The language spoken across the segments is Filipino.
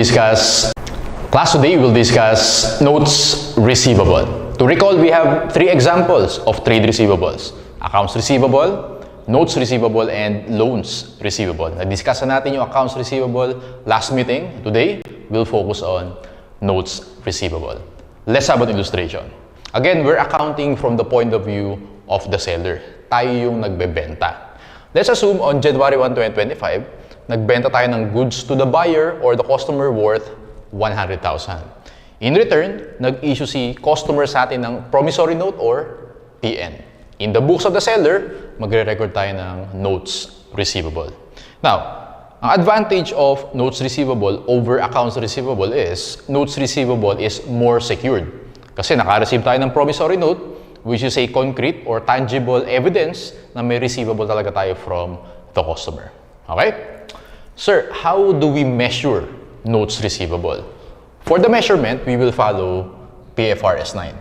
discuss class today we'll discuss notes receivable. To recall, we have three examples of trade receivables: accounts receivable, notes receivable, and loans receivable. Na-discuss na natin yung accounts receivable last meeting. Today we'll focus on notes receivable. Let's have an illustration. Again, we're accounting from the point of view of the seller. Tayo yung nagbebenta. Let's assume on January 1, 2025, nagbenta tayo ng goods to the buyer or the customer worth 100,000. In return, nag-issue si customer sa atin ng promissory note or PN. In the books of the seller, magre-record tayo ng notes receivable. Now, ang advantage of notes receivable over accounts receivable is notes receivable is more secured. Kasi naka-receive tayo ng promissory note, which is a concrete or tangible evidence na may receivable talaga tayo from the customer. Okay? Sir, how do we measure notes receivable? For the measurement, we will follow PFRS 9.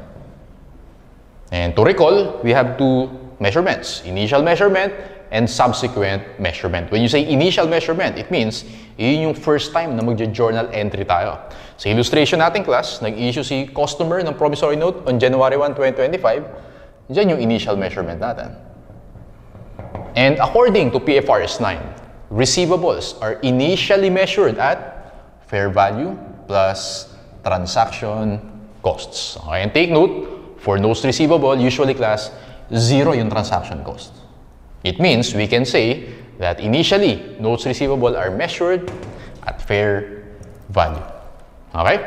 And to recall, we have two measurements: initial measurement and subsequent measurement. When you say initial measurement, it means yun yung first time na magja-journal entry tayo. Sa illustration natin class, nag-issue si customer ng promissory note on January 1, 2025. Diyan yung initial measurement natin. And according to PFRS 9, receivables are initially measured at fair value plus transaction costs. Okay, and take note, for notes receivable, usually class, zero yung transaction cost. It means we can say that initially, notes receivable are measured at fair value. Okay?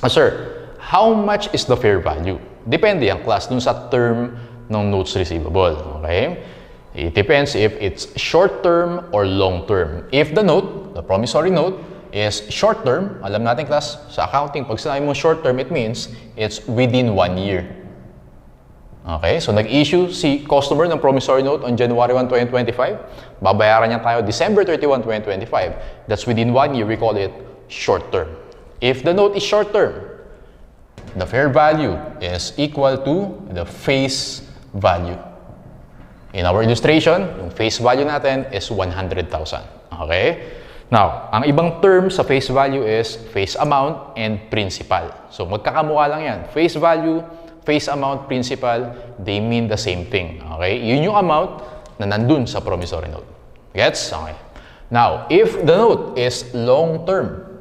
Sir, how much is the fair value? Depende ang class dun sa term ng notes receivable. Okay? It depends if it's short-term or long-term. If the note, the promissory note, is short-term, alam natin class, sa accounting, pag sinabi mo short-term, it means it's within 1 year. Okay? So, nag-issue si customer ng promissory note on January 1, 2025. Babayaran niya tayo December 31, 2025. That's within 1 year. We call it short-term. If the note is short-term, the fair value is equal to the face value. In our illustration, yung face value natin is 100,000. Okay? Now, ang ibang term sa face value is face amount and principal. So, magkakamukha lang yan. Face value, face amount, principal, they mean the same thing. Okay? Yun yung amount na nandun sa promissory note. Gets? Okay. Now, if the note is long-term,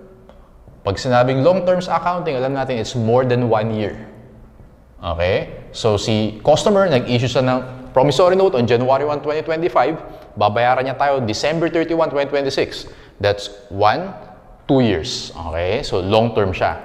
pag sinabing long-term sa accounting, alam natin it's more than 1 year. Okay? So, si customer nag-issue siya ng promissory note on January 1, 2025, babayaran niya tayo December 31, 2026. That's 2 years. Okay? So, long-term siya.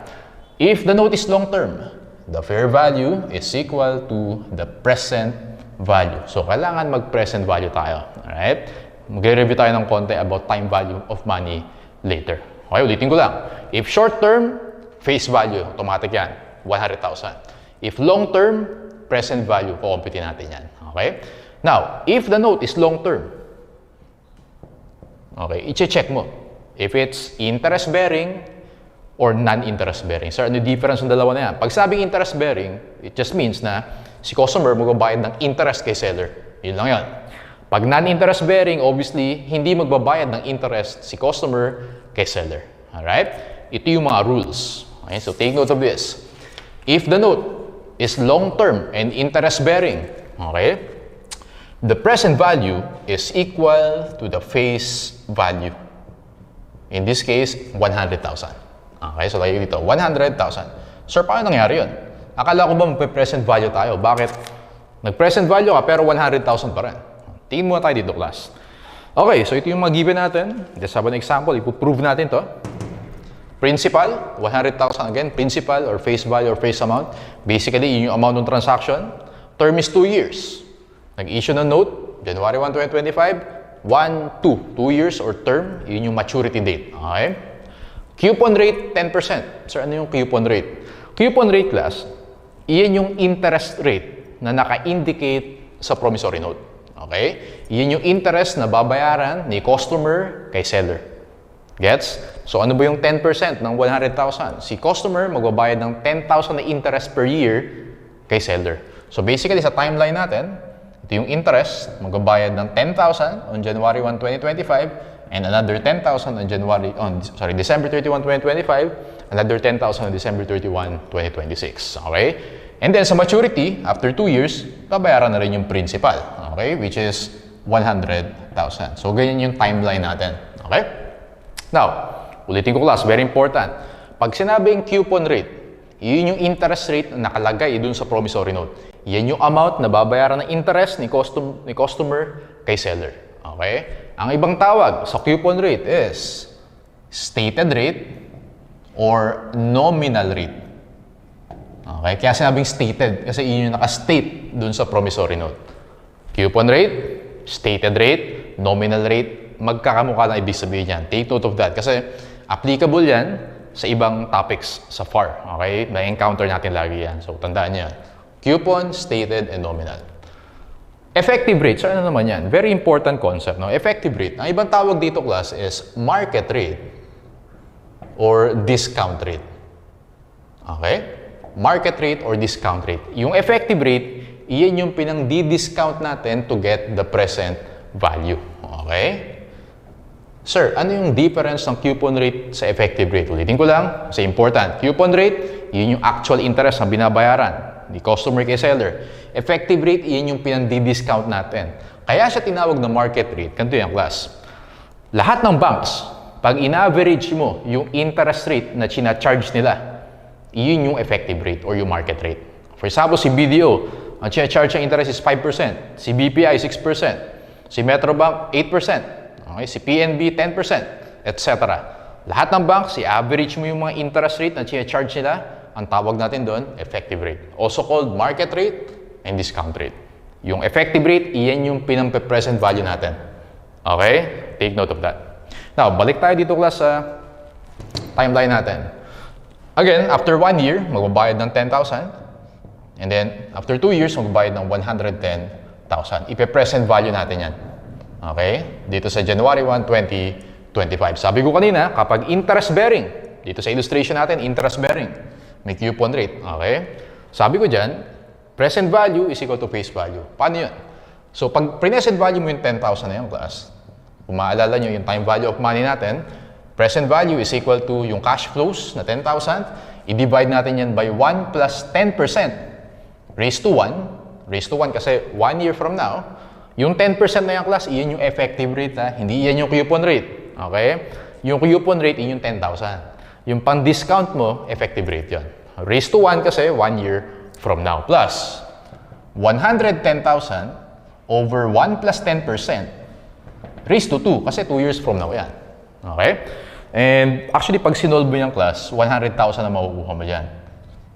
If the note is long-term, the fair value is equal to the present value. So, kailangan mag-present value tayo. Alright? Mag-review tayo ng konti about time value of money later. Okay? Ulitin ko lang. If short-term, face value, automatic yan, 100,000. If long-term, present value, kukumpitin natin yan. Okay? Now, if the note is long-term, okay, i-check mo if it's interest-bearing or non-interest-bearing. Sir, ano yung difference ng dalawa na yan? Pag sabing interest-bearing, it just means na si customer magbabayad ng interest kay seller. Yun lang yan. Pag non-interest-bearing, obviously, hindi magbabayad ng interest si customer kay seller. Alright? Ito yung mga rules. Okay? So, take note of this. If the note is long-term and interest-bearing, okay, the present value is equal to the face value. In this case, 100,000. Okay, so lagi dito, 100,000. Sir, paano nangyari yun? Akala ko ba magpe-present value tayo? Bakit? Nag-present value ka pero 100,000 pa rin. Tingin muna tayo dito, class. Okay, so ito yung mga given natin. Just have an example. Ipo-prove natin to. Principal, 100,000 again. Principal or face value or face amount. Basically, yun yung amount ng transaction. Term is 2 years. Nag-issue ng note, January 1, 2025, 1, 2. 2 years or term, yun yung maturity date. Okay? Coupon rate, 10%. Sir, ano yung coupon rate? Coupon rate class, iyan yung interest rate na naka-indicate sa promissory note. Okay? Iyan yung interest na babayaran ni customer kay seller. Gets? So, ano ba yung 10% ng 100,000? Si customer magbabayad ng 10,000 na interest per year kay seller. So, basically, sa timeline natin, ito yung interest, magbabayad ng 10,000 on January 1, 2025, and another 10,000 on December 31, 2025, another 10,000 on December 31, 2026. Okay? And then sa maturity, after 2 years, babayaran na rin yung principal. Okay? Which is 100,000. So, ganyan yung timeline natin. Okay? Now, ulitin ko class, very important. Pag sinabing coupon rate, yun yung interest rate na nakalagay dun sa promissory note. Yan yung amount na babayaran ng interest ni customer kay seller. Okay? Ang ibang tawag sa coupon rate is stated rate or nominal rate. Okay? Kaya sinabing stated kasi yun yung naka-state dun sa promissory note. Coupon rate, stated rate, nominal rate, magkakamukha lang ibig sabihin yan. Take note of that kasi applicable yan sa ibang topics sa FAR. Okay? Na-encounter natin lagi yan. So, tandaan niyo yan. Coupon, stated, and nominal. Effective rate. So, ano naman yan? Very important concept. No? Effective rate. Ang ibang tawag dito, class, is market rate or discount rate. Okay? Market rate or discount rate. Yung effective rate, iyan yung pinang-di-discount natin to get the present value. Okay? Sir, ano yung difference ng coupon rate sa effective rate? Ulitin ko lang, kasi important. Coupon rate, yun yung actual interest na binabayaran ni customer kay seller. Effective rate, iyan yung pinang-di-discount natin. Kaya siya tinawag na market rate. Ganito yung class. Lahat ng banks, pag in-average mo yung interest rate na charge nila, iyon yung effective rate or yung market rate. For example, si BDO, ang charge ng interest is 5%. Si BPI, 6%. Si Metrobank, 8%. Okay? Si PNB, 10%. Etc. Lahat ng banks, i-average mo yung mga interest rate na charge nila, ang tawag natin doon, effective rate. Also called market rate and discount rate. Yung effective rate, iyan yung pinang-present value natin. Okay? Take note of that. Now, balik tayo dito class sa timeline natin. Again, after 1 year, magbabayad ng 10,000. And then, after 2 years, magbabayad ng 110,000. Ipe-present value natin yan. Okay? Dito sa January 1, 2025. Sabi ko kanina, kapag interest-bearing, dito sa illustration natin, interest-bearing, may coupon rate. Okay? Sabi ko dyan, present value is equal to face value. Paano yun? So, pag present value mo yung 10,000 na yung class, kung maalala nyo yung time value of money natin, present value is equal to yung cash flows na 10,000, i-divide natin yan by 1 plus 10% raised to 1. Raised to 1 kasi 1 year from now, yung 10% na yung class, iyan yung effective rate ha, hindi iyan yung coupon rate. Okay? Yung coupon rate, iyan yung 10,000. Yung pang-discount mo, effective rate yun. Raised to 1 kasi 1 year from now. Plus, 110,000 over 1 plus 10% raised to 2 kasi 2 years from now yan. Okay? And actually, pag sinolve mo yung class, 100,000 na makukuha mo dyan.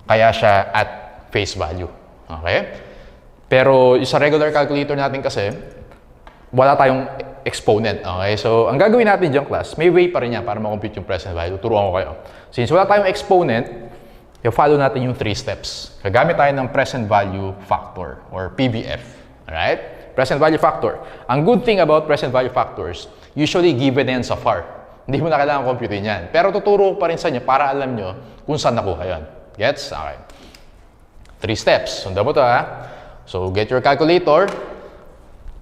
Kaya siya at face value. Okay? Pero sa regular calculator natin kasi, wala tayong exponent. Okay? So, ang gagawin natin dyan class, may way pa rin yan para makompute yung present value. Turuan ko kayo. Since wala tayong exponent, i-follow natin yung 3 steps. Gagamit tayo ng present value factor or PVF. Alright? Present value factor. Ang good thing about present value factors, usually given yan sa FAR. Hindi mo na kailangan computein yan. Pero tuturo ko pa rin sa inyo para alam nyo kung saan nakuha yan. Gets? Okay. 3 steps. Sundan mo to ha. So, get your calculator.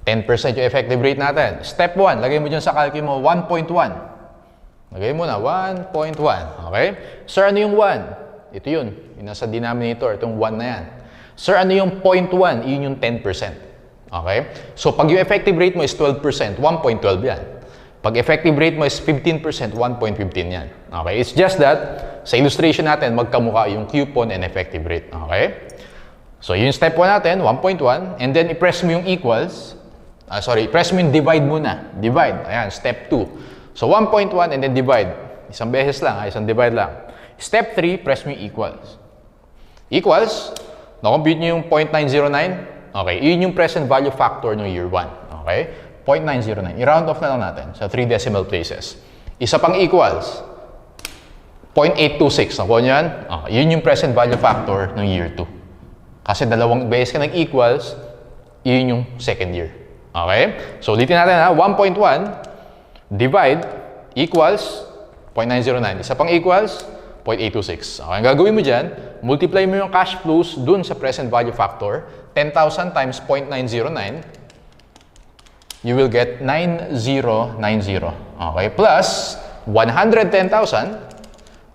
10% yung effective rate natin. Step 1, lagay mo dyan sa calculator mo 1.1. Lagay mo na 1.1. Okay? Sir, ano yung 1? Ito yun. Yung nasa denominator. Itong 1 na yan. Sir, ano yung 0.1? Yun yung 10%. Okay? So, pag yung effective rate mo is 12%, 1.12 yan. Pag effective rate mo is 15%, 1.15 yan. Okay? It's just that, sa illustration natin, magkamukha yung coupon and effective rate. Okay? So, yung step 1 natin, 1.1. And then, i-press mo yung equals. Press mo yung divide muna. Divide. Ayan, step 2. So, 1.1 and then divide. Isang beses lang, isang divide lang. Step 3, press mo yung equals. Equals, na-compute nyo yung 0.909. Okay, yun yung present value factor ng year 1. Okay, 0.909. I-round off na lang natin sa 3 decimal places. Isa pang equals, 0.826. Nakuha nyo yan? Okay, yun yung present value factor ng year 2. Kasi dalawang beses ka nag-equals, yun yung second year. Okay? So, ulitin natin ha. 1.1 divide equals 0.909. Isa pang equals 0.826. Okay, ang gagawin mo dyan, multiply mo yung cash flows dun sa present value factor. 10,000 times 0.909 you will get 9090. Okay, plus 110,000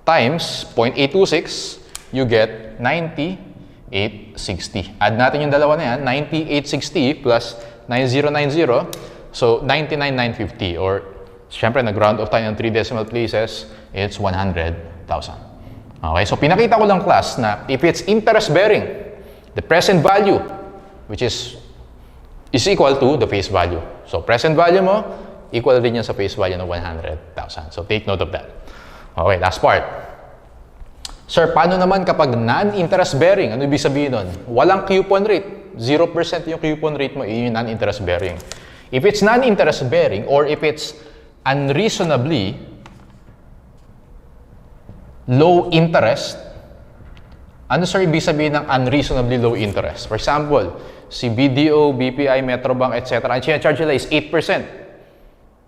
times 0.826, you get 9860. Add natin yung dalawa na yan, 9860 plus 9090, so 99,950, or syempre nag-round off tayo ng 3 decimal places, it's 100,000. Okay, so pinakita ko lang class na if it's interest bearing, the present value, which is equal to the face value. So present value mo, equal din yan sa face value ng 100,000. So take note of that. Okay, last part. Sir, paano naman kapag non-interest bearing? Ano ibig sabihin nun? Walang coupon rate. 0% yung coupon rate mo, yun yung non-interest bearing. If it's non-interest bearing or if it's unreasonably low interest, ano sir ibig sabihin ng unreasonably low interest? For example, si BDO, BPI, Metrobank, etc. ang charge nila is 8%.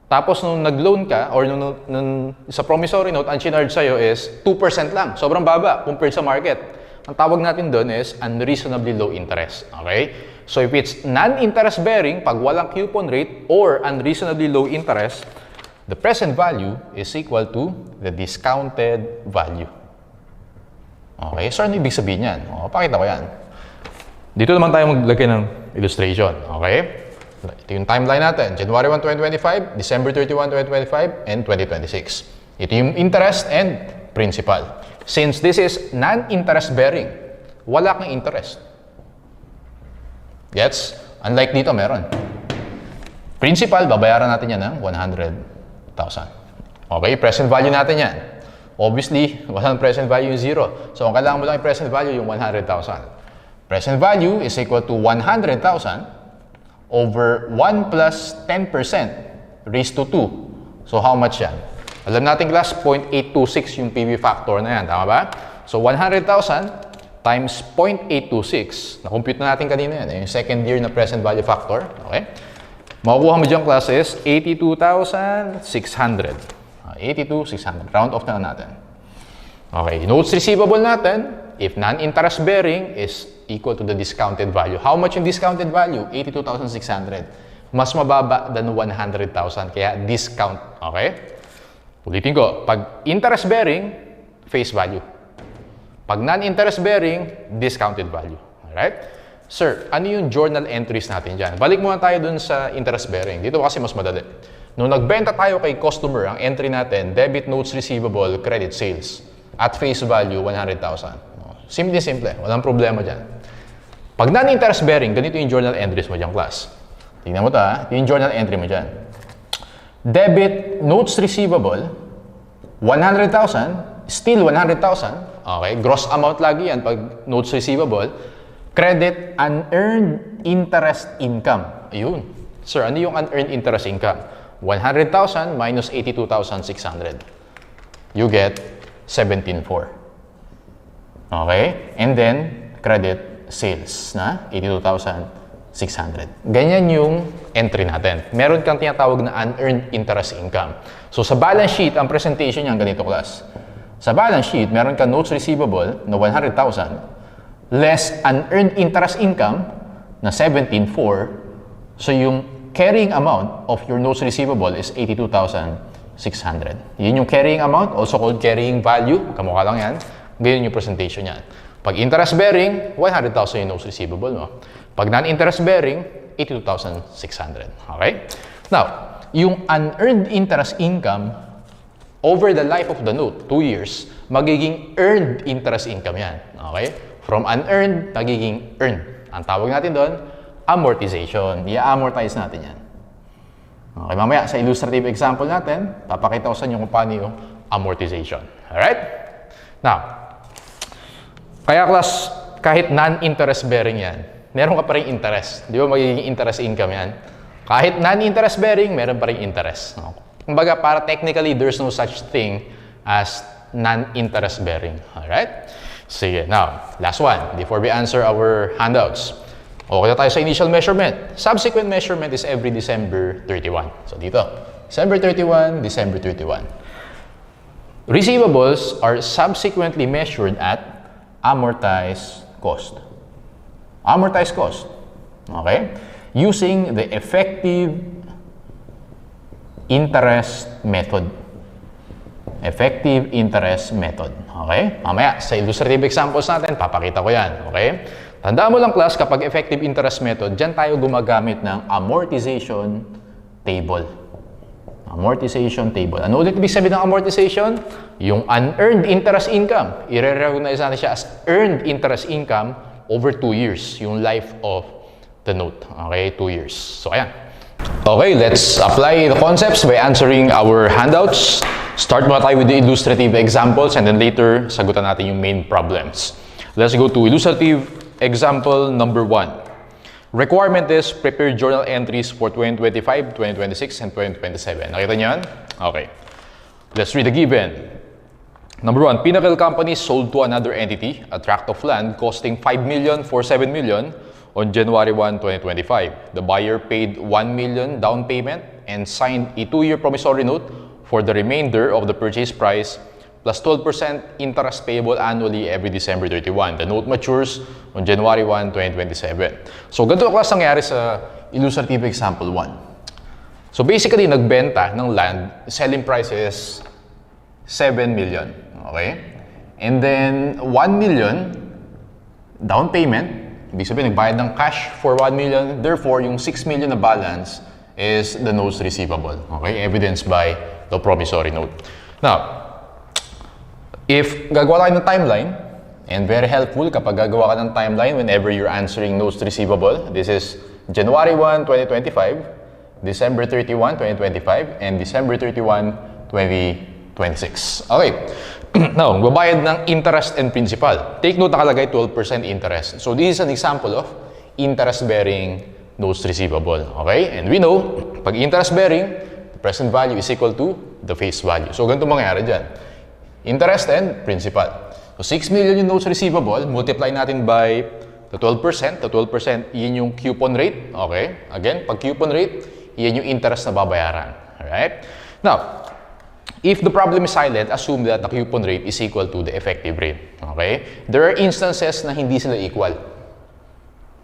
Tapos nung nag-loan ka or nung sa promissory note, ang charge sa'yo is 2% lang. Sobrang baba compared sa market. Ang tawag natin doon is unreasonably low interest. Okay? So if it's non-interest bearing, pag walang coupon rate or unreasonably low interest, the present value is equal to the discounted value. Okay? So ano ibig sabihin yan? O, pakita ko yan. Dito naman tayo maglagay ng illustration. Okay? Ito yung timeline natin. January 1, 2025, December 31, 2025, and 2026. Ito yung interest and principal. Since this is non-interest bearing, wala kang interest. Gets? Unlike dito, meron. Principal, babayaran natin yan ng 100,000. Okay, present value natin yan. Obviously, walang present value yung 0. So, ang kailangan mo lang yung present value yung 100,000. Present value is equal to 100,000 over 1 plus 10% raised to 2. So, how much yan? Alam natin class, 0.826 yung PV factor na yan. Tama ba? So, 100,000 times 0.826. Na-compute na natin kanina yan. Yung second year na present value factor. Okay? Makukuha mo dyan class is 82,600. 82,600. Round off na natin. Okay. Notes receivable natin, if non-interest bearing is equal to the discounted value. How much yung discounted value? 82,600. Mas mababa than 100,000. Kaya discount. Okay? Ulitin ko. Pag interest bearing, face value. Pag non-interest bearing, discounted value. Alright? Sir, ano yung journal entries natin dyan? Balik muna tayo dun sa interest bearing. Dito kasi mas madali. Nung nagbenta tayo kay customer, ang entry natin, debit notes receivable, credit sales. At face value, 100,000. Simple. Walang problema dyan. Pag non-interest bearing, ganito yung journal entries mo dyan, class. Tingnan mo ito ha. Ito yung journal entry mo dyan. Debit notes receivable, 100,000, still 100,000. Okay, gross amount lagi yan pag notes receivable. Credit unearned interest income. Ayun. Sir, ano yung unearned interest income? 100,000 minus 82,600. You get 17,400. Okay? And then, credit sales na 82,600. Ganyan yung entry natin. Meron kang tinatawag na unearned interest income. So, sa balance sheet, ang presentation niyan ganito, class. Sa balance sheet, meron kang notes receivable na 100,000 less unearned interest income na 17,400. So, yung carrying amount of your notes receivable is 82,600. Yun yung carrying amount, also called carrying value. Kamukha lang yan. Ganyan yung presentation niyan. Pag interest bearing, 100,000 yung notes receivable mo. Pag non-interest bearing, 82,600. Okay? Now, yung unearned interest income over the life of the note, 2 years, magiging earned interest income yan. Okay? From unearned, nagiging earned. Ang tawag natin doon, amortization. I-amortize natin yan. Okay, mamaya sa illustrative example natin, papakita ko sa inyo kung paano yung amortization. Alright? Now, kaya class, kahit non-interest bearing yan, meron ka pa rin interest. Di ba magiging interest income yan? Kahit non-interest bearing, meron pa rin interest. Kumbaga, para technically, there's no such thing as non-interest bearing. Alright? Sige, now, last one, before we answer our handouts. Okay na tayo sa initial measurement. Subsequent measurement is every December 31. So dito, December 31, December 31. Receivables are subsequently measured at amortized cost. Amortized cost. Okay? Using the effective interest method. Effective interest method. Okay? Mamaya, sa illustrative examples natin, papakita ko yan. Okay? Tandaan mo lang class, kapag effective interest method, dyan tayo gumagamit ng amortization table. Amortization table. Ano ulit ibig sabihin ng amortization? Yung unearned interest income. I-recognize natin siya as earned interest income over 2 years. Yung life of the note. Okay? 2 years. So, ayan. Okay, let's apply the concepts by answering our handouts. Start muna tayo with the illustrative examples and then later, sagutan natin yung main problems. Let's go to illustrative example number 1. Requirement is prepare journal entries for 2025, 2026, and 2027. Nakita niyo yan? Okay. Let's read the given. Number 1, Pinnacle Company sold to another entity a tract of land costing 5 million for 7 million on January 1, 2025. The buyer paid 1 million down payment and signed a 2-year promissory note for the remainder of the purchase price plus 12% interest payable annually every December 31. The note matures on January 1, 2027. So, ganito ang class nangyari sa illustrative example 1. So, basically, nagbenta ng land, selling price is 7 million. Okay? And then, 1 million down payment. Ibig sabihin, nagbayad ng cash for 1 million. Therefore, yung 6 million na balance is the notes receivable. Okay? Evidenced by the promissory note. Now, if gagawa tayo ng timeline, and very helpful kapag gagawa ka ng timeline whenever you're answering notes receivable, this is January 1, 2025, December 31, 2025, and December 31, 2026. Okay. Now, babayad ng interest and principal. Take note, nakalagay 12% interest. So, this is an example of interest-bearing notes receivable. Okay? And we know, pag interest-bearing, the present value is equal to the face value. So, ganito mangyayari dyan. Interest and principal. So, 6 million yung notes receivable, multiply natin by the 12%. The 12%, yun yung coupon rate. Okay? Again, pag coupon rate, yan yung interest na babayaran. Alright? Now, if the problem is silent, assume that the coupon rate is equal to the effective rate. Okay? There are instances na hindi sila equal.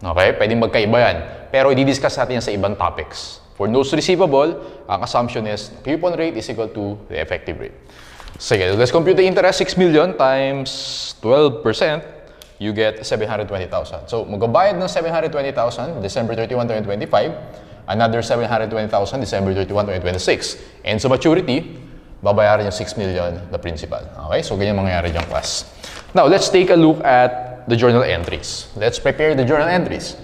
Okay? Pwedeng magkaiba yan. Pero i-discuss natin yan sa ibang topics. For notes receivable, ang assumption is coupon rate is equal to the effective rate. Sige, let's compute the interest. 6 million times 12%, you get 720,000. So, magbabayad ng 720,000 December 31, 2025, another 720,000 December 31, 2026. And sa maturity, babayaran yung 6 million na principal. Okay? So, ganyan mangyayari yung class. Now, let's take a look at the journal entries. Let's prepare the journal entries.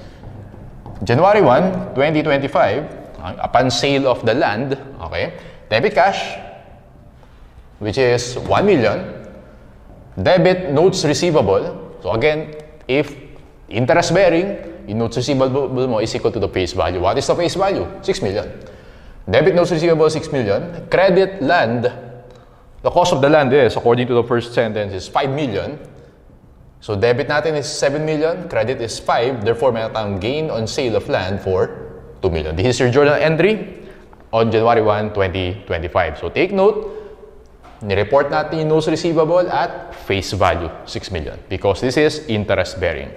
January 1, 2025, upon sale of the land, okay, debit cash, which is 1 million. Debit notes receivable. So again, if interest bearing, yung notes receivable mo is equal to the face value. What is the face value? 6 million. Debit notes receivable, 6 million. Credit land, the cost of the land is, according to the first sentence, is 5 million. So debit natin is 7 million, credit is 5. Therefore, may natang gain on sale of land for 2 million. This is your journal entry on January 1, 2025. So take note, ni-report natin yung notes receivable at face value, 6 million. Because this is interest-bearing.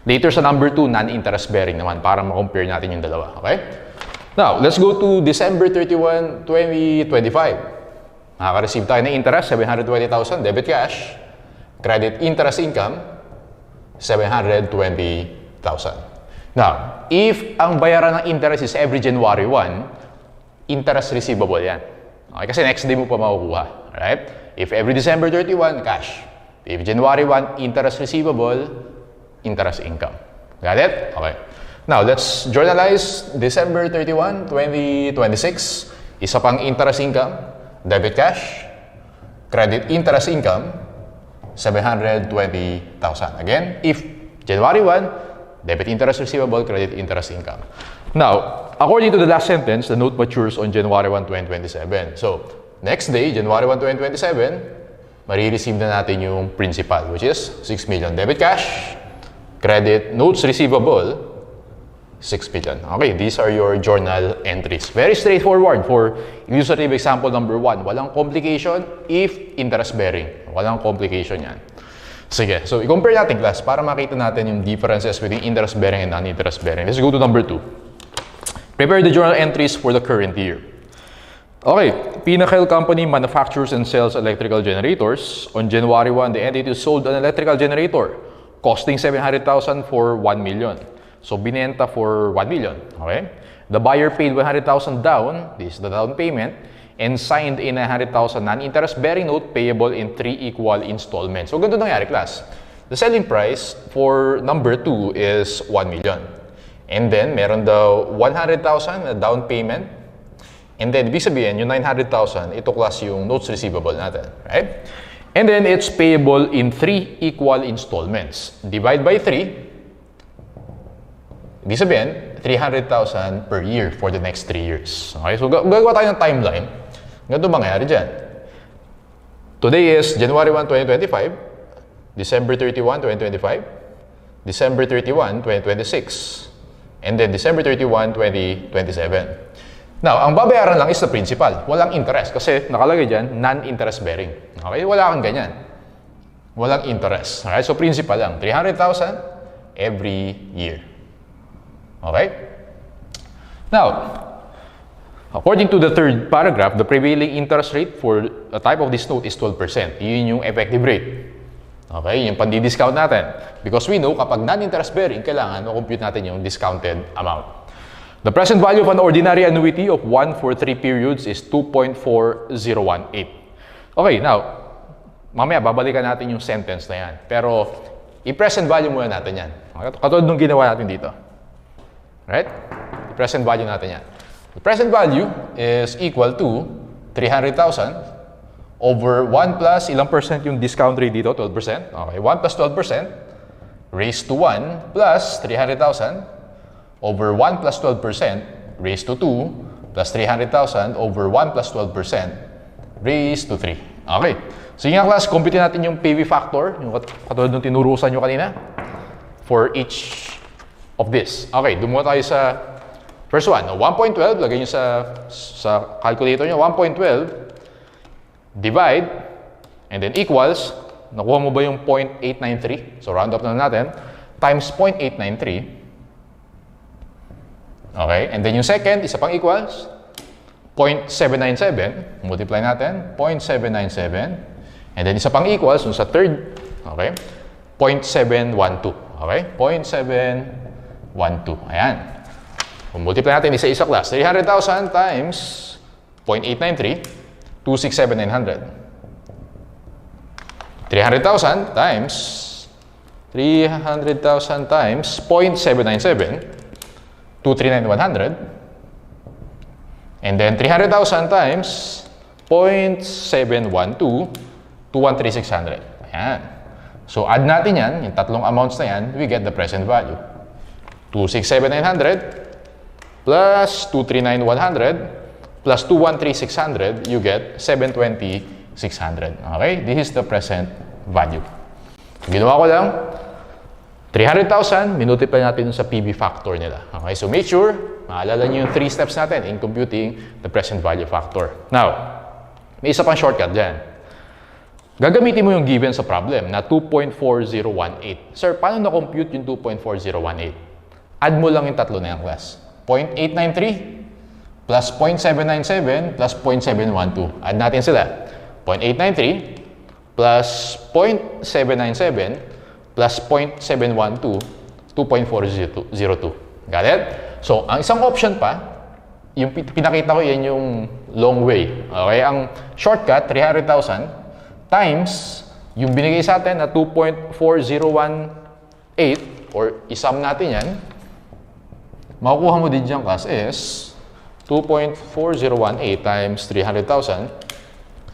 Later sa number 2, non-interest-bearing naman para ma-compare natin yung dalawa. Okay? Now, let's go to December 31, 2025. Nakaka-receive tayo ng interest, 720,000, debit cash. Credit interest income, 720,000. Now, if ang bayaran ng interest is every January 1, interest receivable yan. Okay, kasi next day mo pa makukuha. Right? If every December 31, cash. If January 1, interest receivable, interest income. Got it? Okay. Now, let's journalize December 31, 2026. Isa pang interest income, debit cash, credit interest income, 720,000. Again, if January 1, debit interest receivable, credit interest income. Now, according to the last sentence, the note matures on January 1, 2027. So, next day, January 1, 2027, marireceive na natin yung principal, which is 6 million. Debit cash, credit, notes receivable, 6 million. Okay, these are your journal entries. Very straightforward for illustrative example number 1. Walang complication if interest-bearing. Walang complication yan. Sige, so i-compare natin class para makita natin yung differences between interest-bearing and non-interest-bearing. Let's go to number 2. Prepare the journal entries for the current year. Okay, Pinnacle Company manufactures and sells electrical generators. On January 1, the entity sold an electrical generator costing 700,000 for 1 million. So, binenta for 1 million. Okay? The buyer paid 100,000 down, this is the down payment, and signed in a 100,000 non-interest bearing note payable in 3 equal installments. So, ganito nangyari, class. The selling price for number 2 is 1 million. And then, meron daw 100,000 na down payment. And then, ibig sabihin, yung 900,000, ito class yung notes receivable natin. Right? And then, it's payable in 3 equal installments. Divide by 3. Ibig sabihin, 300,000 per year for the next 3 years. Okay? So, gagawa tayo ng timeline. Ganito mangyayari dyan. Today is January 1, 2025, December 31, 2025, December 31, 2026, and then December 31, 2027. Now, ang babayaran lang is the principal. Walang interest kasi nakalagay dyan, non-interest bearing. Okay? Wala kang ganyan. Walang interest. Okay? So, principal lang. 300,000 every year. Okay? Now, according to the third paragraph, the prevailing interest rate for a type of this note is 12%. Yun yung effective rate. Okay? Yung pandi-discount natin. Because we know, kapag non-interest bearing, kailangan ma-compute natin yung discounted amount. The present value of an ordinary annuity of 1 for 3 periods is 2.4018. Okay, now, mamaya babalikan natin yung sentence na yan. Pero, i-present value muna natin yan. Katulad nung ginawa natin dito. Right? The present value natin yan. The present value is equal to 300,000 over 1 plus, ilang percent yung discount rate dito? 12%. Okay, 1 plus 12% raised to 1 plus 300,000 over 1 plus 12% raised to 2 plus 300,000 over 1 plus 12% raised to 3. Okay. So yung class, compute natin yung PV factor, yung katulad nung tinurusan nyo kanina, for each of this. Okay, dumuha tayo sa first one. 1.12, lagay nyo sa calculator nyo. 1.12 divide and then equals, nakuha mo ba yung 0.893? So round up na natin. Times 0.893. Okay, and then yung second, isa pang equals 0.797. Multiply natin. 0.797. And then isa pang equals, yung sa third, okay, 0.712. Okay, 0.712. Ayan. Kung multiply natin isa-isa class, 300,000 times 0.893, 267,900. 300,000 times 0.797, 239,100. And then 300,000 times 0.712, 213,600. Ayan. So add natin yan, yung tatlong amounts na yan, we get the present value. 267,900 plus 239,100 plus 213,600, you get 720,600. Okay? This is the present value. Ginawa ko lang, 300,000, minultiply natin sa PV factor nila. Okay? So make sure, maalala nyo yung 3 steps natin in computing the present value factor. Now, may isa pang shortcut dyan. Gagamitin mo yung given sa problem na 2.4018. Sir, paano na-compute yung 2.4018? Add mo lang yung tatlo na yung class. 0.893 plus 0.797 plus 0.712. Add natin sila. 0.893 plus 0.797 plus 0.712, 2.402. Got it? So, ang isang option pa, yung pinakita ko yan yung long way. Okay? Ang shortcut, 300,000 times yung binigay sa atin na 2.4018 or isum natin yan, makukuha mo din dyan class is 2.4018 times 300,000,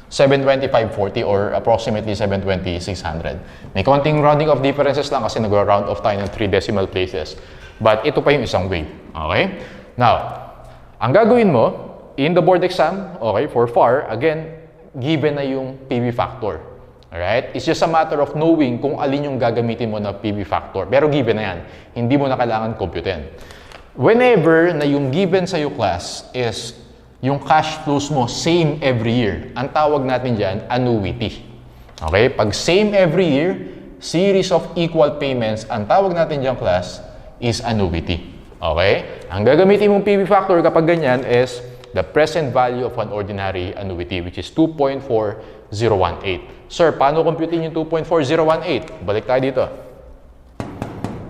725.40 or approximately 720,600. May konting rounding of differences lang kasi nag-round off tayo ng 3 decimal places. But ito pa yung isang way. Okay? Now, ang gagawin mo, in the board exam, okay, for FAR, again, given na yung PV factor. Alright? It's just a matter of knowing kung alin yung gagamitin mo na PV factor. Pero given na yan. Hindi mo na kailangan computin. Whenever na yung given sa your class is yung cash flows mo same every year, ang tawag natin dyan, annuity. Okay? Pag same every year, series of equal payments, ang tawag natin dyan class is annuity. Okay? Ang gagamitin mong PV factor kapag ganyan is the present value of an ordinary annuity, which is 2.4018. Sir, paano computing yung 2.4018? Balik tayo dito.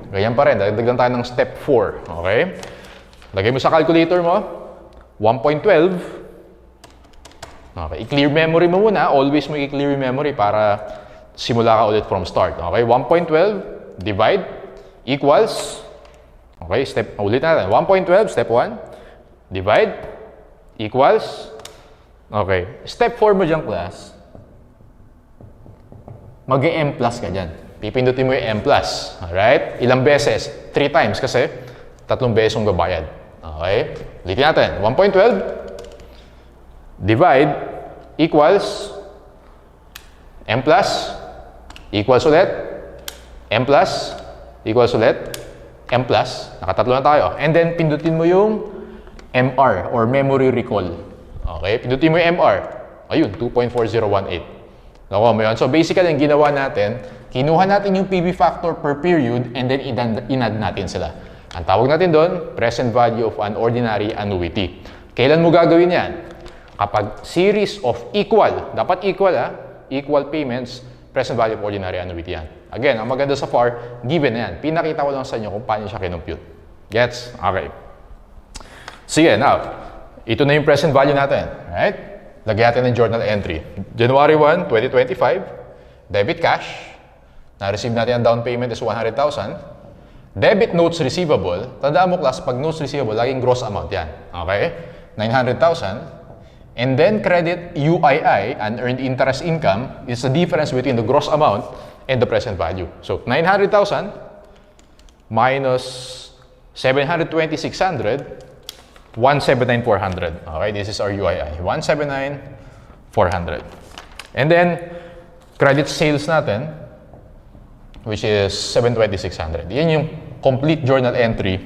Ganyan pa rin, dagdagan tayo ng step 4. Okay? Lagay mo sa calculator mo, 1.12. Okay, i-clear memory mo muna. Always mo i-clear yung memory para simula ka ulit from start. Okay, 1.12 divide equals, okay, ulit natin. 1.12, step 1, divide equals, okay, step 4 mo dyan, class, mag-M plus ka dyan. Pipindutin mo yung M plus. Alright? Ilang beses? 3 times kasi 3 beses yung babayad. Okay? Ulitin natin. 1.12 divide equals M plus equals ulit M plus equals ulit M plus. Nakatatlo na tayo. And then, pindutin mo yung MR or memory recall. Okay? Pindutin mo yung MR. Ayun, 2.4018. Nakuha mo yun. So, basically, ang ginawa natin, kinuha natin yung PV factor per period and then inad natin sila. Ang tawag natin doon, present value of an ordinary annuity. Kailan mo gagawin yan? Kapag series of equal, dapat equal equal payments, present value of ordinary annuity yan. Again, ang maganda sa FAR, given na yan. Pinakita ko lang sa inyo kung paano siya kinumpute. Gets? Okay. Sige, now, ito na yung present value natin. Right? Lagyan natin ng journal entry. January 1, 2025, debit cash. Na-receive natin ang down payment is 100,000. Debit notes receivable. Tandaan mo, class, pag notes receivable, laging gross amount yan. Okay? 900,000. And then credit UII, unearned interest income, is the difference between the gross amount and the present value. So, 900,000 minus 720,600, 179,400. Okay, this is our UII. 179,400. And then, credit sales natin, which is 720,600. Yan yung complete journal entry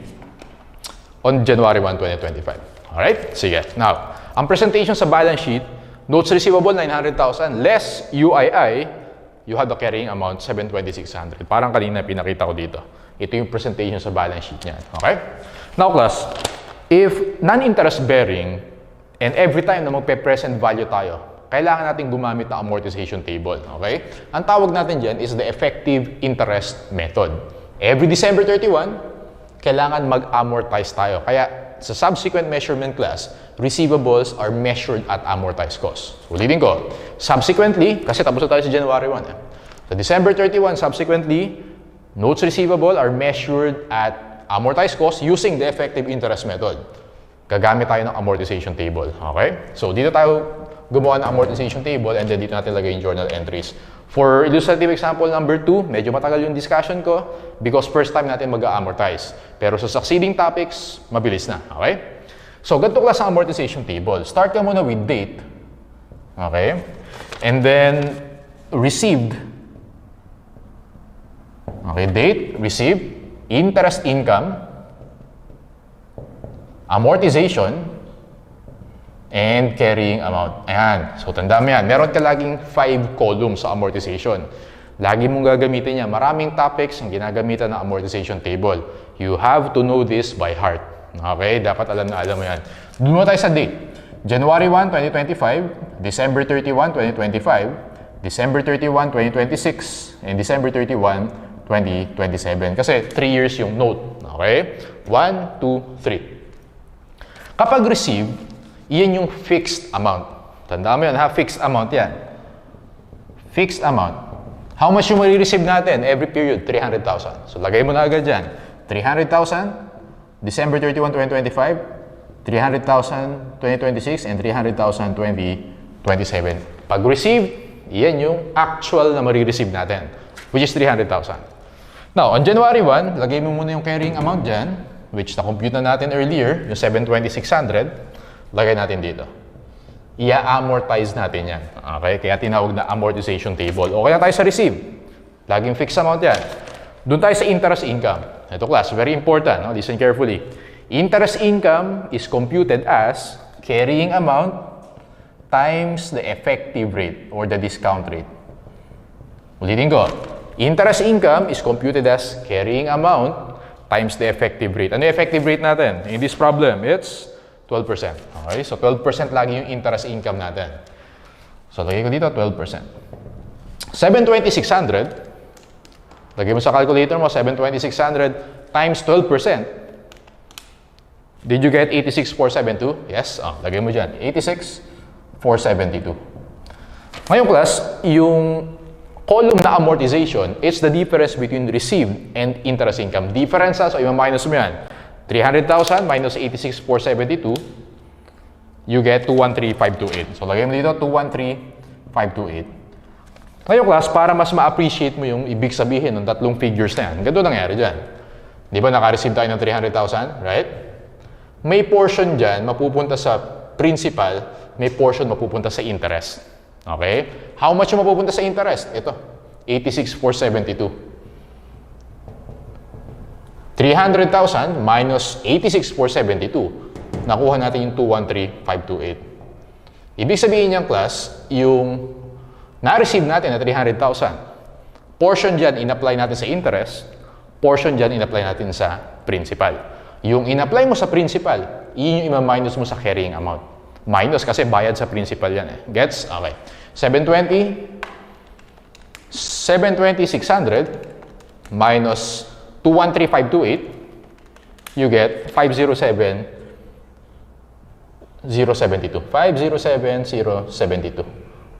on January 1, 2025. Alright? Sige. Now, ang presentation sa balance sheet, notes receivable 900,000 less UII, you have the carrying amount 720,600. Parang kanina pinakita ko dito. Ito yung presentation sa balance sheet niyan. Okay? Now, class, if non-interest bearing and every time na magpe-present value tayo, kailangan natin gumamit ng amortization table. Okay? Ang tawag natin dyan is the effective interest method. Every December 31, kailangan mag-amortize tayo. Kaya sa subsequent measurement class, receivables are measured at amortized cost. Ulitin ko, subsequently, kasi tapos na tayo sa January 1. Sa December 31, subsequently, notes receivable are measured at amortized cost using the effective interest method. Gagamit tayo ng amortization table. Okay? So, dito tayo gumawa ng amortization table and then dito natin lagay yung journal entries. For illustrative example number 2, medyo matagal yung discussion ko because first time natin mag-amortize. Pero sa succeeding topics, mabilis na. Okay? So, ganito class ang amortization table. Start ka muna with date. Okay? And then, received. Okay, date, received, interest income, amortization, and carrying amount. Ayan. So, tandaan mo yan. Meron ka laging 5 columns sa amortization. Lagi mong gagamitin yan. Maraming topics ang ginagamitan ng amortization table. You have to know this by heart. Okay? Dapat alam mo yan. Doon tayo sa date. January 1, 2025, December 31, 2025, December 31, 2026, and December 31, 2027. Kasi 3 years yung note. Okay? 1, 2, 3. Kapag receive, iyan yung fixed amount. Tandaan mo yan ha, fixed amount yan. Fixed amount. How much yung marireceive natin every period? 300,000. So, lagay mo na agad dyan. 300,000, December 31, 2025, 300,000, 2026, and 300,000, 2027. Pag receive, iyan yung actual na marireceive natin, which is 300,000. Now, on January 1, lagay mo muna yung carrying amount dyan, which na-compute na natin earlier, yung 720,600. Lagay natin dito. I-amortize natin yan. Okay? Kaya tinawag na amortization table. O kaya tayo sa receive. Laging fixed amount yan. Doon tayo sa interest income. Ito class, very important. No? Listen carefully. Interest income is computed as carrying amount times the effective rate or the discount rate. Ulitin ko. Interest income is computed as carrying amount times the effective rate. Ano yung effective rate natin? In this problem, it's 12%. Okay? So 12% lagi yung interest income natin. So lagay ko dito 12%. 720,600. Lagay mo sa calculator mo 720,600 times 12%. Did you get 86,472? Yes. Lagay mo dyan. 86,472. Ngayon class, yung column na amortization, it's the difference between received and interest income. Difference, so i-minus mo yan. 300,000 minus 86,472, you get 213,528. So lagay mo dito, 213,528. Ngayon class, para mas ma-appreciate mo yung ibig sabihin ng tatlong figures na yan, ganito nangyari dyan. Di ba naka-receive tayo ng 300,000, right? May portion dyan mapupunta sa principal, may portion mapupunta sa interest. Okay? How much yung mapupunta sa interest? Ito, 86,472. 300,000 minus 86,472. Nakuha natin yung 213,528. Ibig sabihin niyang class, yung na-receive natin na 300,000, portion dyan in-apply natin sa interest, portion dyan in-apply natin sa principal. Yung in-apply mo sa principal, yun yung ima-minus mo sa carrying amount. Minus kasi bayad sa principal yan eh. Gets? Okay. 720,600 minus 213,528, you get 507,072. 507,072.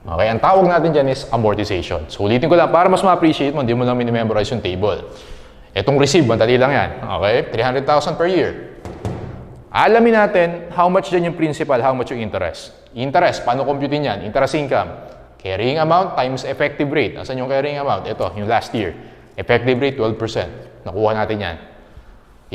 Okay, ang tawag natin dyan is amortization. So, ulitin ko lang, para mas ma-appreciate mo, hindi mo lang minimemorize yung table. Itong receive, madali lang yan. Okay, 300,000 per year. Alamin natin how much dyan yung principal, how much yung interest. Interest, paano computein yan? Interest income. Carrying amount times effective rate. Asan yung carrying amount? Ito, yung last year. Effective rate, 12%. Nakuha natin yan.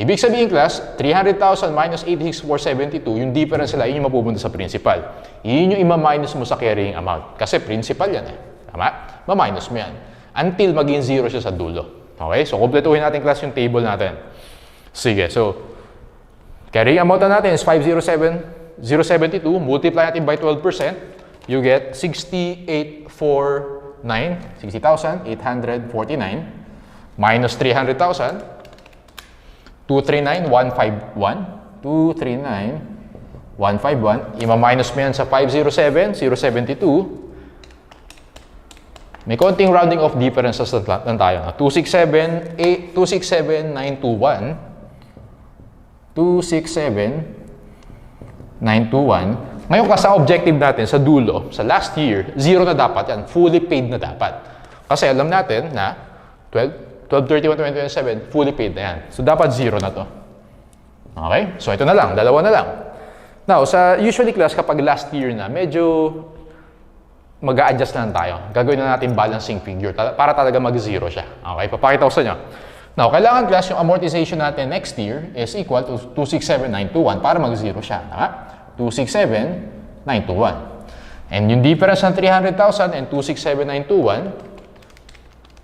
Ibig sabihin, class, 300,000 minus 86,472, yung difference nila, yun yung mapupunta sa principal. Yun yung ima-minus mo sa carrying amount. Kasi principal yan eh. Tama? Ma-minus mo yan. Until maging zero siya sa dulo. Okay? So, kompletuhin natin, class, yung table natin. Sige, so, carrying amount na natin is 507,072. Multiply natin by 12%. You get 60,849. Minus 300,000. 239,151. 239,151. Ima-minus mo yan sa 507,072. May konting rounding off differences lang tayo. 267,921. 267,921. Ngayon kasi ang objective natin sa dulo, sa last year, zero na dapat yan. Fully paid na dapat. Kasi alam natin na 12/31/2027, fully paid na yan. So, dapat zero na to. Okay? So, ito na lang. Dalawa na lang. Now, sa usually class, kapag last year na, medyo mag-a-adjust na lang tayo. Gagawin na natin balancing figure para talaga mag-zero siya. Okay? Papakita ko sa inyo. Now, kailangan class yung amortization natin next year is equal to 267,921 para mag-zero siya. 267,921. And yung difference ng 300,000 and 267,921,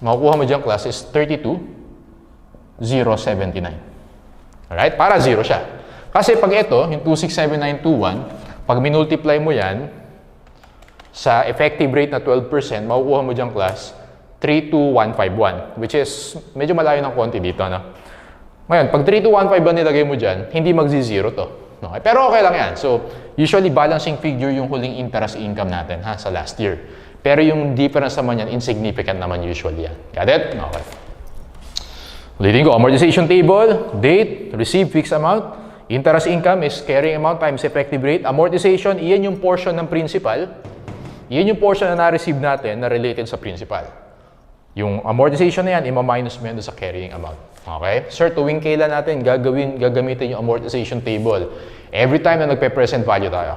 makukuha mo dyan class is 32,079. Alright? Para zero siya. Kasi pag ito, yung 267,921, pag minultiply mo yan sa effective rate na 12%, makukuha mo dyan class 32,151, which is medyo malayo ng konti dito. No? Ngayon, pag 32,151 nilagay mo dyan, hindi magzi-zero to. Okay? Pero okay lang yan. So, usually balancing figure yung huling interest income natin sa last year. Pero yung difference naman yan, insignificant naman usually yan. Got it? Okay. Ulitin ko, amortization table, date, receive fixed amount, interest income is carrying amount times effective rate. Amortization, iyan yung portion ng principal. Iyan yung portion na na-receive natin na related sa principal. Yung amortization na yan, ima-minus mo yan sa carrying amount. Okay? Sir, tuwing kailan natin gagamitin yung amortization table? Every time na nagpe-present value tayo.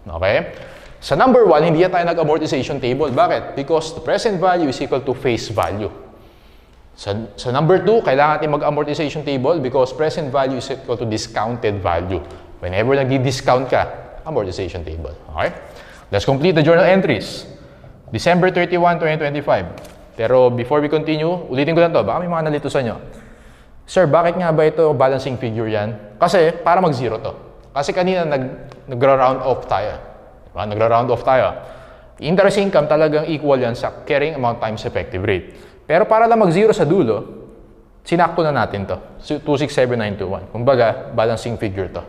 Okay? Sa number 1, hindi yan tayo nag-amortization table. Bakit? Because the present value is equal to face value. Sa number 2, kailangan natin mag-amortization table because present value is equal to discounted value. Whenever nag-discount ka, amortization table. Okay? Let's complete the journal entries. December 31, 2025. Pero before we continue, ulitin ko lang to. Baka may mga nalito sa inyo. Sir, bakit nga ba ito balancing figure yan? Kasi para mag-zero to. Kasi kanina nag-round off tayo. Nagra-round off tayo. Interest income talagang equal yan sa carrying amount times effective rate. Pero para lang mag-zero sa dulo, sinakto na natin to. 267,921. Kumbaga, balancing figure to.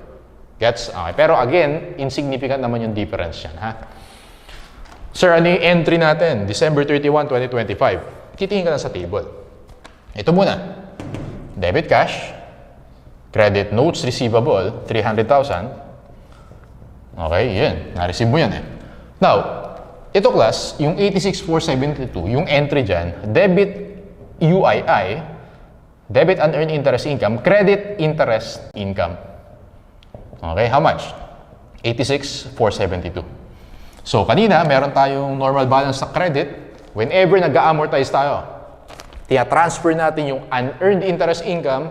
Gets? Okay. Pero again, insignificant naman yung difference yan, ha? Sir, ano yung entry natin? December 31, 2025. Titingin ka lang sa table. Ito muna. Debit cash, credit notes receivable, 300,000. Okay, yun. Na-receive mo yan eh. Now, ito class, yung 86,472, yung entry dyan, debit UII, debit unearned interest income, credit interest income. Okay, how much? 86,472. So, kanina, meron tayong normal balance sa credit. Whenever nag-amortize tayo, tia-transfer natin yung unearned interest income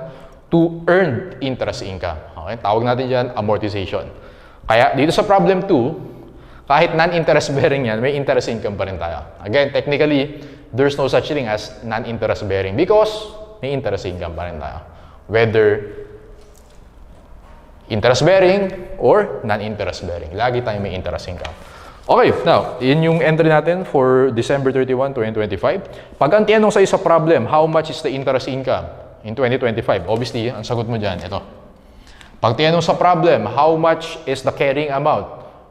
to earned interest income. Okay, tawag natin dyan amortization. Kaya, dito sa problem 2, kahit non-interest bearing yan, may interest income pa rin tayo. Again, technically, there's no such thing as non-interest bearing because may interest income pa rin tayo. Whether interest bearing or non-interest bearing. Lagi tayo may interest income. Okay, now, yun yung entry natin for December 31, 2025. Pag ang tinanong sa'yo sa problem, how much is the interest income in 2025? Obviously, ang sagot mo dyan, ito. Pag tinanong sa problem, how much is the carrying amount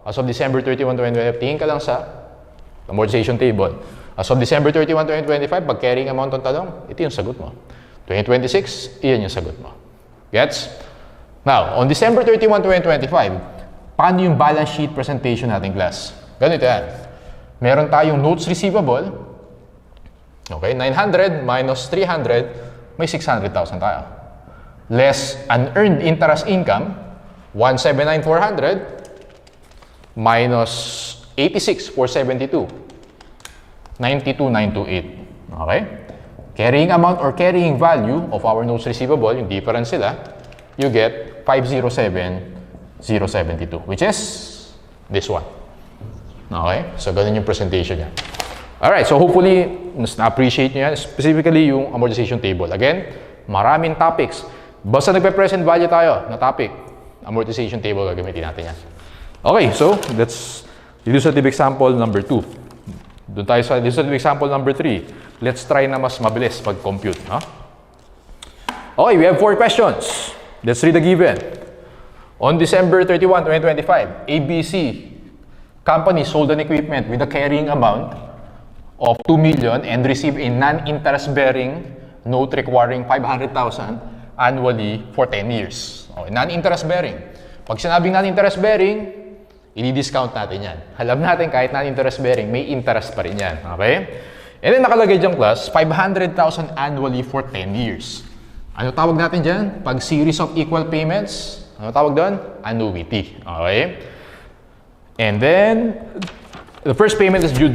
as of December 31, 2025? Tingin ka lang sa amortization table. As of December 31, 2025, pag carrying amount ang tanong, ito yung sagot mo. 2026, iyan yung sagot mo. Gets? Now, on December 31, 2025, paano yung balance sheet presentation natin, class? Ganito yan. Meron tayong notes receivable. Okay, 900 minus 300, may 600,000 tayo. Less unearned interest income, 179,400 minus 86,472, 92,928. Okay? Carrying amount or carrying value of our notes receivable, yung difference sila, you get 507,072, which is this one. Okay? So, ganun yung presentation niya. Alright, so hopefully, na-appreciate nyo yan, specifically yung amortization table. Again, maraming topics. Basta nagpe-present value tayo na topic, amortization table gagamitin natin yan. Okay, so let's illustrative example number 2. Doon tayo sa illustrative example number 3. Let's try na mas mabilis pag-compute. Huh? Okay, we have 4 questions. Let's read the given. On December 31, 2025, ABC company sold an equipment with a carrying amount of 2 million and received a non-interest-bearing note requiring 500,000 annually for 10 years. Okay, non-interest-bearing. Pag sinabing non-interest-bearing, i-discount natin yan. Alam natin kahit non-interest-bearing, may interest pa rin yan. Okay? And then nakalagay dyan, class, 500,000 annually for 10 years. Ano tawag natin dyan? Pag series of equal payments, ano tawag doon? Annuity. Okay? And then, the first payment is due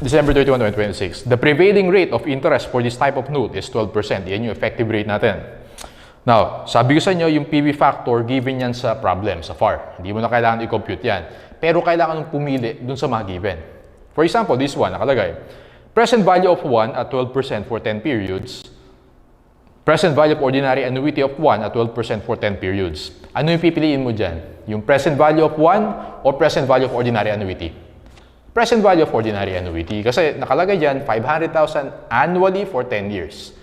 December 31, 2026. The prevailing rate of interest for this type of note is 12%. Yan yung effective rate natin. Now, sabi ko sa inyo, yung PV factor, given yan sa problem, sa FAR. Hindi mo na kailangan i-compute yan. Pero kailangan mong pumili dun sa mga given. For example, this one, nakalagay. Present value of 1 at 12% for 10 periods. Present value of ordinary annuity of 1 at 12% for 10 periods. Ano yung pipiliin mo dyan? Yung present value of 1 or present value of ordinary annuity? Present value of ordinary annuity. Kasi nakalagay dyan, 500,000 annually for 10 years.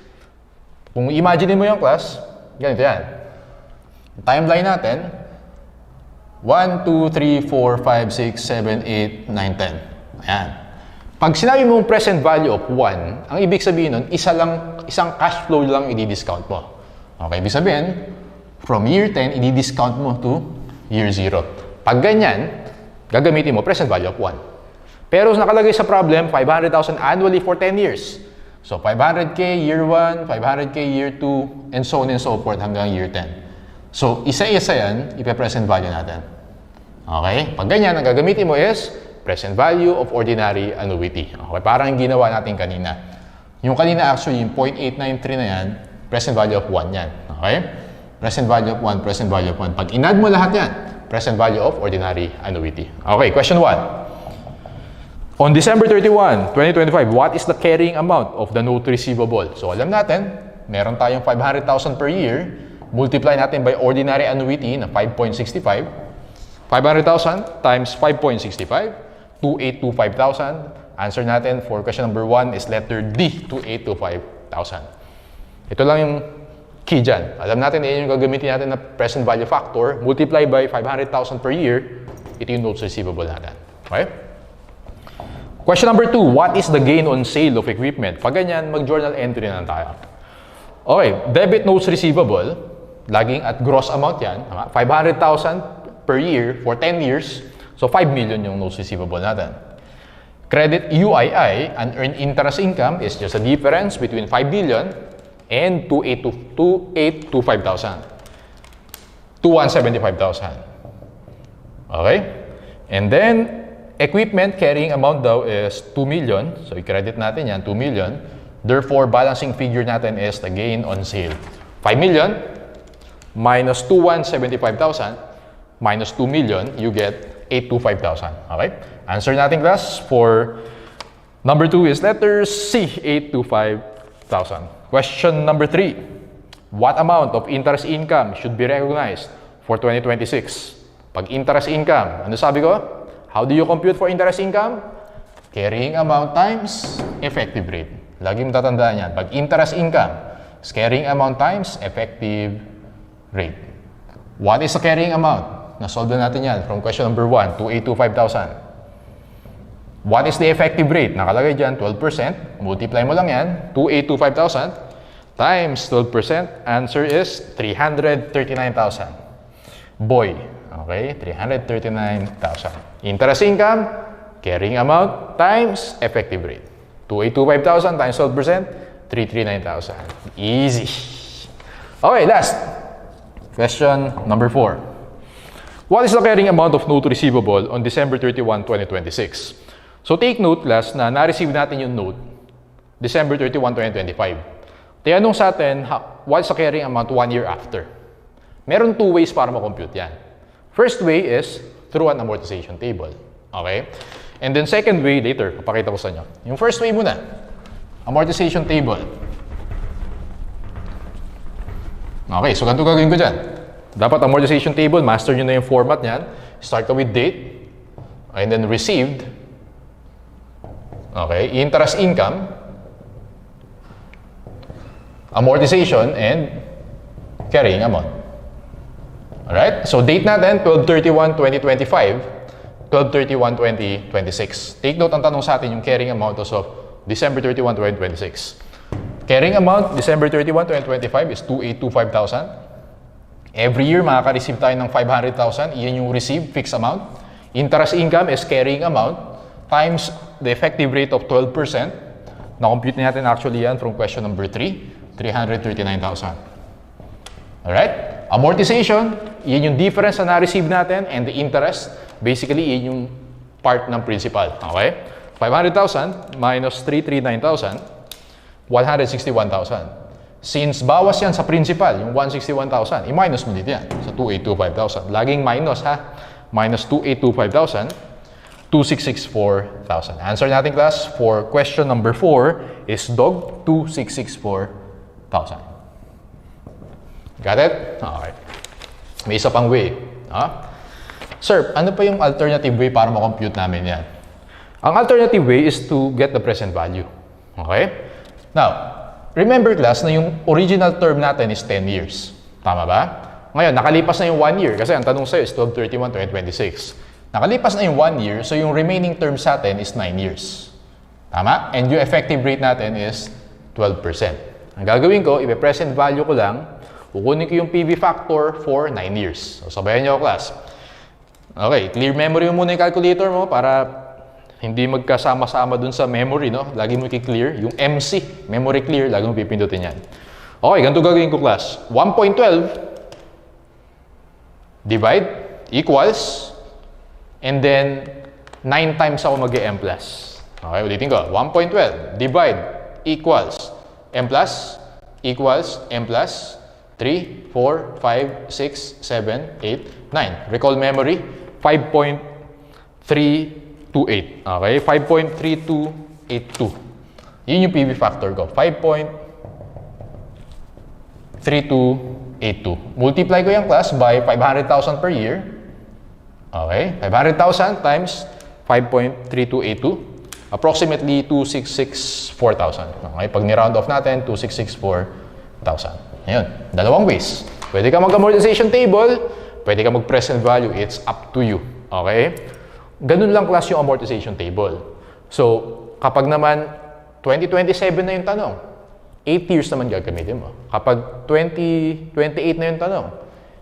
Kung imagine mo yung class, ganito yan. Timeline natin, 1, 2, 3, 4, 5, 6, 7, 8, 9, 10. Ayan. Pag sinabi mong present value of 1, ang ibig sabihin nun, isang cash flow lang i-discount mo. Okay, ibig sabihin, from year 10, i-discount mo to year 0. Pag ganyan, gagamitin mo present value of 1. Pero nakalagay sa problem, 500,000 annually for 10 years. So, 500K year 1, 500K year 2, and so on and so forth hanggang year 10. So, isa-isa yan, ipe-present value natin. Okay? Pag ganyan, ang gagamitin mo is present value of ordinary annuity. Okay? Parang yung ginawa natin kanina. Yung kanina actually, yung 0.893 na yan, present value of 1 yan. Okay? Present value of 1, present value of 1. Pag in-add mo lahat yan, present value of ordinary annuity. Okay, question 1. On December 31, 2025, what is the carrying amount of the note receivable? So, alam natin, meron tayong 500,000 per year. Multiply natin by ordinary annuity na 5.65. 500,000 times 5.65, 2,825,000. Answer natin for question number 1 is letter D, 2,825,000. Ito lang yung key dyan. Alam natin, yun yung gagamitin natin na present value factor, multiply by 500,000 per year, ito yung notes receivable natin. Okay? Question number 2, what is the gain on sale of equipment? Pag ganyan, mag-journal entry na tayo. Okay, debit notes receivable, laging at gross amount yan, 500,000 per year for 10 years, so 5 million yung notes receivable natin. Credit UII, unearned interest income, is just a difference between 5 billion and 2,825,000. 2,175,000. Okay? And then, equipment carrying amount daw is 2 million. So, i-credit natin yan, 2 million. Therefore, balancing figure natin is the gain on sale. 5 million minus 2,175,000 minus 2 million, you get 825,000. Okay? Answer natin, class, for number 2 is letter C, 825,000. Question number 3. What amount of interest income should be recognized for 2026? Pag interest income, ano sabi ko? How do you compute for interest income? Carrying amount times effective rate. Lagi mo tatandaan yan. Pag interest income, is carrying amount times effective rate. What is the carrying amount? Na-solve na natin yan from question number 1, 2,825,000. What is the effective rate? Nakalagay dyan, 12%. Multiply mo lang yan, 2,825,000 times 12%. Answer is 339,000. Boy. Okay, 339,000. Interest income, carrying amount times effective rate. 2,825,000 times 12%, 339,000. Easy. Okay, last. Question number 4. What is the carrying amount of note receivable on December 31, 2026? So take note, class, na na-receive natin yung note December 31, 2025. Tinanong sa atin, what is the carrying amount 1 year after? Meron 2 ways para ma-compute yan. First way is through an amortization table. Okay? And then second way, later, papakita ko sa inyo. Yung first way muna, amortization table. Okay, so ganito gagawin ko dyan. Dapat amortization table, master nyo na yung format niyan. Start ka with date, and then received. Okay, interest income, amortization, and carrying amount. Alright, so date natin, 12/31/2025, 12/31/2026. Take note, ang tanong sa atin yung carrying amount as of December 31, 2026. Carrying amount, December 31, 2025 is 2,825,000. Every year, makaka-receive tayo ng 500,000. Iyan yung receive, fixed amount. Interest income is carrying amount times the effective rate of 12%. Na-compute natin actually yan from question number 3, 339,000. Alright? Amortization, iyan yung difference na na-receive natin, and the interest, basically, iyan yung part ng principal. Okay? 500,000 minus 339,000, 161,000. Since bawas yan sa principal, yung 161,000, i-minus mo dito yan sa 2,825,000. Laging minus, ha? Minus 2,825,000, 2,664,000. Answer natin, class, for question number 4 is dog, 2,664,000. Got it? Okay. May isa pang way. Sir, ano pa yung alternative way para ma-compute namin yan? Ang alternative way is to get the present value. Okay? Now, remember, class, na yung original term natin is 10 years. Tama ba? Ngayon, nakalipas na yung 1 year kasi ang tanong sa'yo is 12/31/2026. Nakalipas na yung 1 year, so yung remaining term sa atin is 9 years. Tama? And yung effective rate natin is 12%. Ang gagawin ko, ipe-present value ko lang, kukunin ko yung PV factor for 9 years. So, sabayan nyo, class. Okay, clear memory mo muna yung calculator mo para hindi magkasama-sama dun sa memory, no? Lagi mo i-clear. Yung MC, memory clear, lagi mo pipindutin yan. Okay, ganito gagawin ko, class. 1.12 divide equals, and then 9 times ako mag-M plus. Okay, ulitin ko. 1.12 divide equals M plus equals M plus 3, 4, 5, 6, 7, 8, 9. Recall memory, 5.328. Okay, 5.3282. Yun yung PV factor ko. 5.3282. Multiply ko yung, class, by 500,000 per year. Okay, 500,000 times 5.3282. Approximately 2,664,000. Okay, pag ni-round off natin, 2,664,000. Ayun, dalawang ways. Pwede ka mag-amortization table, pwede ka mag-present value. It's up to you. Okay? Ganun lang class yung amortization table. So, kapag naman 2027 na yung tanong, 8 years naman gagamitin mo. Kapag 2028 na yung tanong,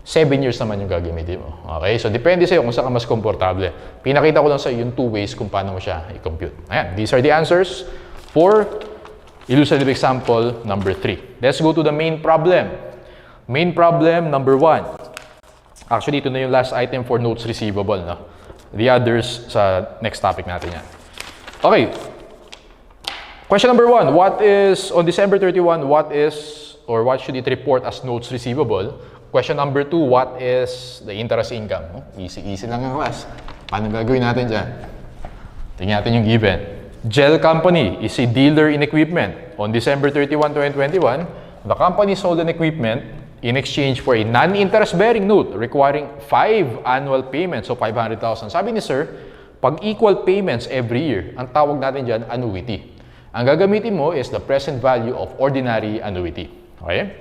7 years naman yung gagamitin mo. Okay? So, depende sa'yo kung saan ka mas komportable. Pinakita ko lang sa'yo yung 2 ways kung paano mo siya i-compute. Ayan, these are the answers for illustrative example number 3. Let's go to the main problem. Main problem number 1. Actually, ito na yung last item for notes receivable. No? The others sa next topic natin yan. Okay. Question number 1. What is, on December 31, what is, or what should it report as notes receivable? Question number 2, what is the interest income? Oh, easy lang ang class. Paano gagawin natin dyan? Tingnan natin yung given. Gel Company is a dealer in equipment. On December 31, 2021, the company sold an equipment in exchange for a non-interest-bearing note requiring 5 annual payments, so 500,000. Sabi ni sir, pag equal payments every year, ang tawag natin dyan, annuity. Ang gagamitin mo is the present value of ordinary annuity. Okay?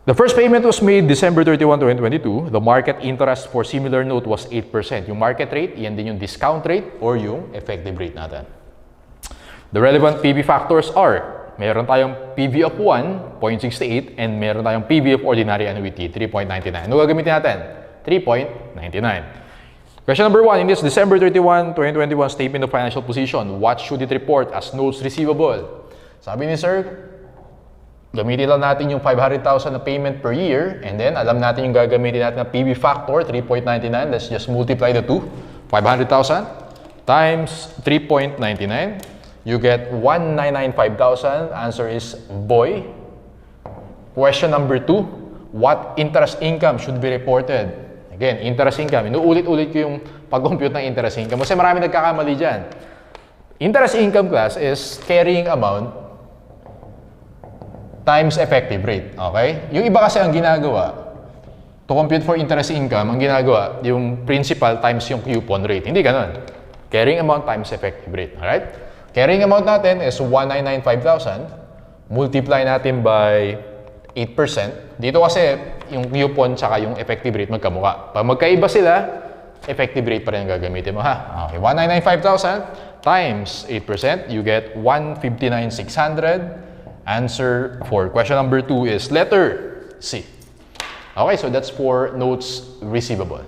The first payment was made December 31, 2022. The market interest for similar note was 8%. Yung market rate, yan din yung discount rate or yung effective rate natin. The relevant PV factors are, meron tayong PV of 1, 0.68, and meron tayong PV of ordinary annuity, 3.99. Ano gagamitin natin? 3.99. Question number 1, in this December 31, 2021 statement of financial position, what should it report as notes receivable? Sabi ni sir, gamitin lang natin yung 500,000 na payment per year, and then alam natin yung gagamitin natin na PV factor, 3.99. Let's just multiply the two. 500,000 times 3.99. You get 1,995,000. Answer is boy. Question number 2, what interest income should be reported? Again, interest income. Inuulit-ulit ko yung pag-compute ng interest income kasi marami nagkakamali dyan. Interest income class is carrying amount times effective rate. Okay? Yung iba kasi ang ginagawa, to compute for interest income, ang ginagawa, yung principal times yung coupon rate. Hindi ganun. Carrying amount times effective rate. Alright? Carrying amount natin is 1,995,000. Multiply natin by 8%. Dito kasi yung coupon tsaka yung effective rate magkamukha. Pag magkaiba sila, effective rate pa rin ang gagamitin mo, ha? Okay, 1,995,000 times 8%, you get 159,600. Answer for question number 2 is letter C. Okay, so that's for notes receivable.